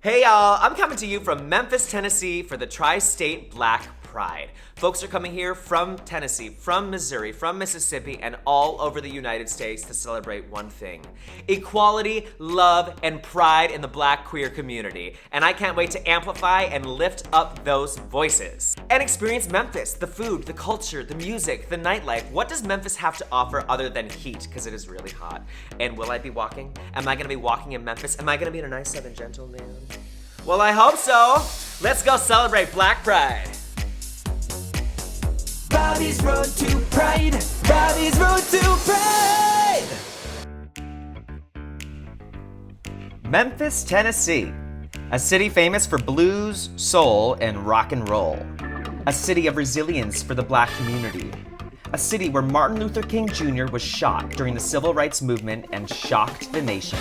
Hey y'all, I'm coming to you from Memphis, Tennessee for the Tri-State Black Pride. Folks are coming here from Tennessee, from Missouri, from Mississippi, and all over the United States to celebrate one thing: equality, love, and pride in the Black queer community. And I can't wait to amplify and lift up those voices. And experience Memphis, the food, the culture, the music, the nightlife. What does Memphis have to offer other than heat? Because it is really hot. And will I be walking? Am I gonna be walking in Memphis? Am I gonna be in a nice Southern gentleman? Well, I hope so. Let's go celebrate Black Pride. Bobby's Road to Pride. Bobby's Road to Pride. Memphis, Tennessee. A city famous for blues, soul, and rock and roll. A city of resilience for the Black community. A city where Martin Luther King Jr. was shot during the Civil Rights Movement and shocked the nation.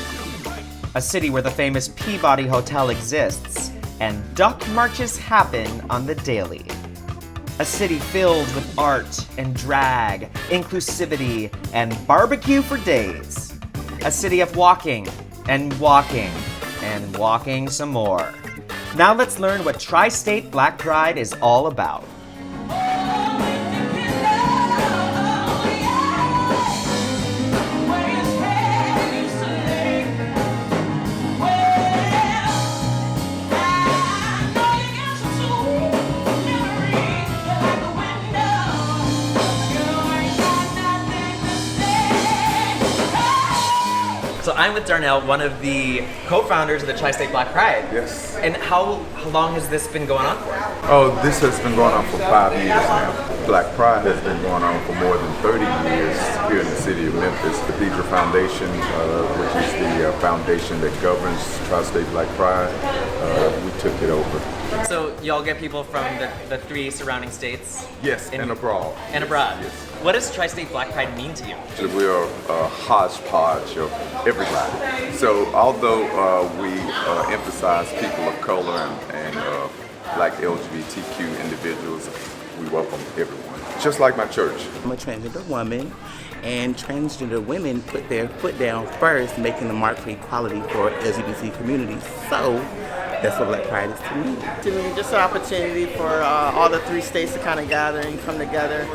A city where the famous Peabody Hotel exists and duck marches happen on the daily. A city filled with art and drag, inclusivity, and barbecue for days. A city of walking and walking and walking some more. Now let's learn what Tri-State Black Pride is all about. So I'm with Darnell, one of the co-founders of the Tri-State Black Pride. Yes. And how long has this been going on for? Oh, this has been going on for 5 years now. Black Pride has been going on for more than 30 years here in the city of Memphis. Cathedral Foundation, which is the foundation that governs Tri-State Black Pride, we took it over. So y'all get people from the 3 surrounding states? Yes, and abroad. And abroad. Yes. What does Tri-State Black Pride mean to you? We are a hodgepodge of everybody. So although we emphasize people of color and Black LGBTQ individuals, we welcome everyone. Just like my church. I'm a transgender woman, and transgender women put their foot down first, making the mark for equality for LGBT communities. So that's what Black Pride is to me. To me, just an opportunity for all the 3 states to kind of gather and come together.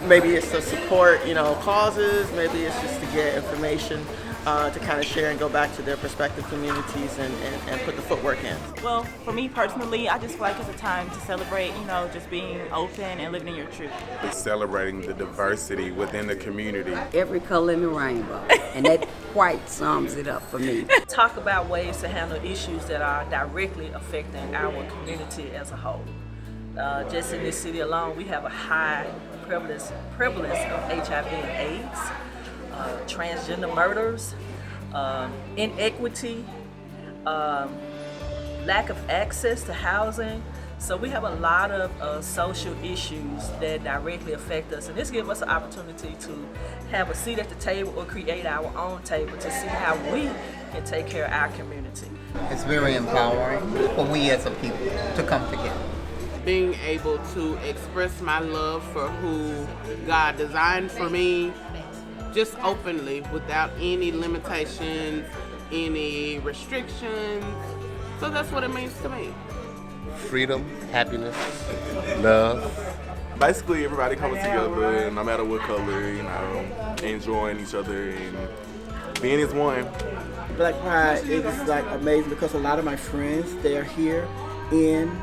Maybe it's to support, causes. Maybe it's just to get information to kind of share and go back to their respective communities and put the footwork in. Well, for me personally, I just feel like it's a time to celebrate, just being open and living in your truth. It's celebrating the diversity within the community. Every color in the rainbow, and that quite sums it up for me. Talk about ways to handle issues that are directly affecting our community as a whole. Just in this city alone, we have a high prevalence of HIV and AIDS, transgender murders, inequity, lack of access to housing. So we have a lot of social issues that directly affect us, and this gives us an opportunity to have a seat at the table or create our own table to see how we can take care of our community. It's very empowering for we as a people to come together. Being able to express my love for who God designed for me, just openly, without any limitations, any restrictions. So that's what it means to me. Freedom, happiness, love. Basically, everybody coming together, no matter what color, enjoying each other and being as one. Black Pride is amazing because a lot of my friends, they are here in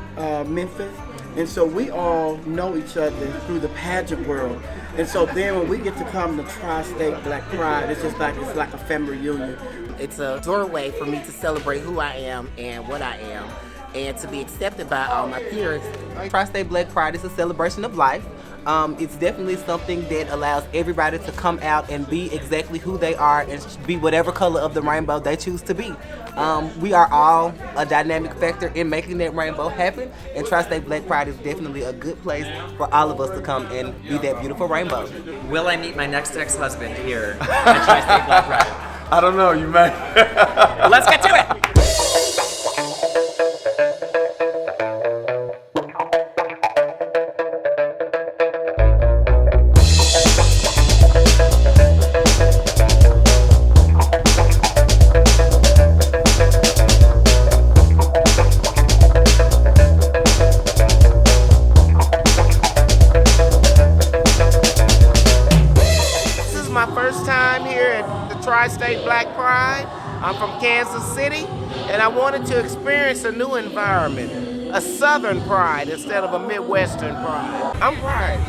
Memphis. And so we all know each other through the pageant world. And so then when we get to come to Tri-State Black Pride, it's like a family reunion. It's a doorway for me to celebrate who I am and what I am, and to be accepted by all my peers. Tri-State Black Pride is a celebration of life. It's definitely something that allows everybody to come out and be exactly who they are and be whatever color of the rainbow they choose to be. We are all a dynamic factor in making that rainbow happen, and Tri-State Black Pride is definitely a good place for all of us to come and be that beautiful rainbow. Will I meet my next ex-husband here at Tri-State Black Pride? I don't know, you may. Let's get to it! I'm from Kansas City, and I wanted to experience a new environment, a Southern pride instead of a Midwestern pride. I'm pride.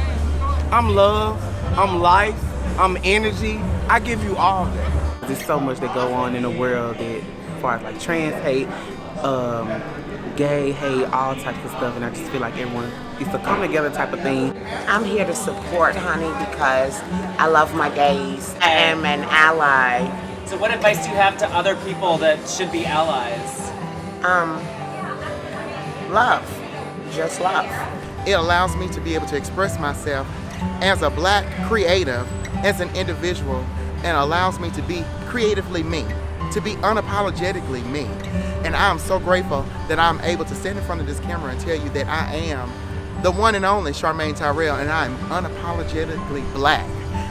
I'm love, I'm life, I'm energy. I give you all that. There's so much that go on in the world that, as far as like trans hate, gay hate, all types of stuff, and I just feel like everyone, it's a come together type of thing. I'm here to support, honey, because I love my gays. I am an ally. So what advice do you have to other people that should be allies? Love. Just love. It allows me to be able to express myself as a Black creative, as an individual, and allows me to be creatively me, to be unapologetically me. And I'm so grateful that I'm able to stand in front of this camera and tell you that I am the one and only Charmaine Tyrell, and I'm unapologetically Black.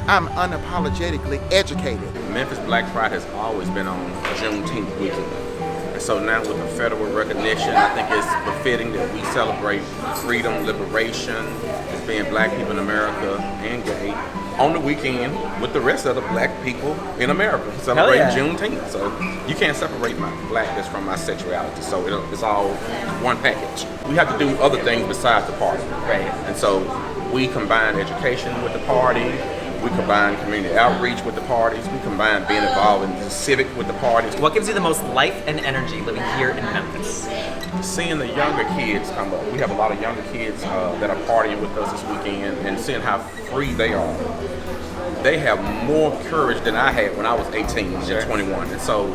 I'm unapologetically educated. Memphis Black Pride has always been on Juneteenth weekend. And so now with the federal recognition, I think it's befitting that we celebrate freedom, liberation, as being Black people in America and gay, on the weekend with the rest of the Black people in America celebrating Juneteenth. So you can't separate my Blackness from my sexuality. So it's all one package. We have to do other things besides the party. Right. And so we combine education with the party. We combine community outreach with the parties. We combine being involved in the civic with the parties. What gives you the most life and energy living here in Memphis? Seeing the younger kids come up. We have a lot of younger kids that are partying with us this weekend, and seeing how free they are. They have more courage than I had when I was 18 and 21. And so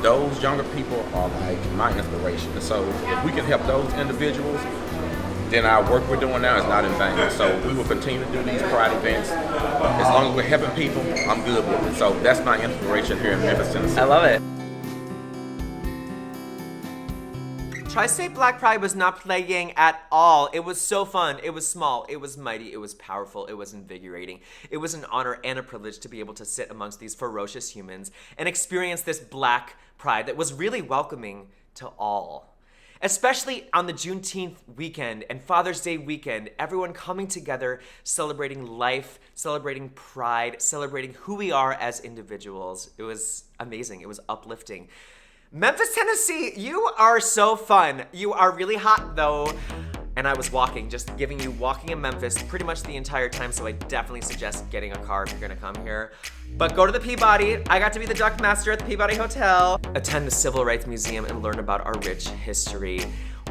those younger people are like my inspiration. And so if we can help those individuals, then our work we're doing now is not in vain. So we will continue to do these pride events. As long as we're helping people, I'm good with it. So that's my inspiration here in Memphis, Tennessee. I love it. Tri-State Black Pride was not playing at all. It was so fun. It was small. It was mighty. It was powerful. It was invigorating. It was an honor and a privilege to be able to sit amongst these ferocious humans and experience this Black Pride that was really welcoming to all. Especially on the Juneteenth weekend and Father's Day weekend, everyone coming together, celebrating life, celebrating pride, celebrating who we are as individuals. It was amazing. It was uplifting. Memphis, Tennessee, you are so fun. You are really hot though. And I was walking, just giving you walking in Memphis pretty much the entire time, so I definitely suggest getting a car if you're gonna come here. But go to the Peabody. I got to be the duck master at the Peabody Hotel. Attend the Civil Rights Museum and learn about our rich history.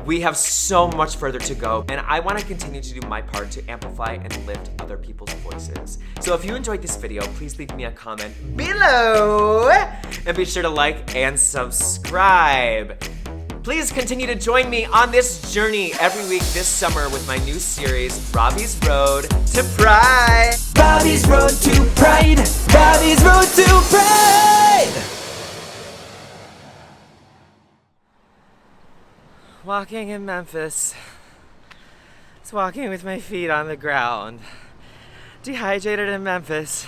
We have so much further to go, and I want to continue to do my part to amplify and lift other people's voices. So if you enjoyed this video, please leave me a comment below, and be sure to like and subscribe. Please continue to join me on this journey every week this summer with my new series, Ravi's Road to Pride. Ravi's Road to Pride. Ravi's Road to Pride. Walking in Memphis. It's walking with my feet on the ground. Dehydrated in Memphis.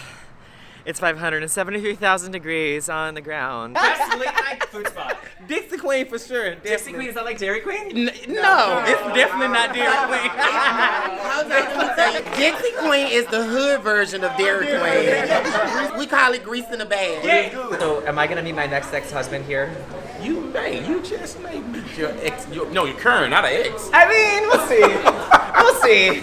It's 573,000 degrees on the ground. Best late night food spot. Dixie Queen for sure. Dixie Queen, is that like Dairy Queen? No, it's definitely not Dairy Queen. Dixie Queen is the hood version of Dairy Queen. We call it grease in a bag. Yeah. So am I gonna meet my next ex-husband here? You just may meet your ex, your current, not an ex. I mean, we'll see. We'll see.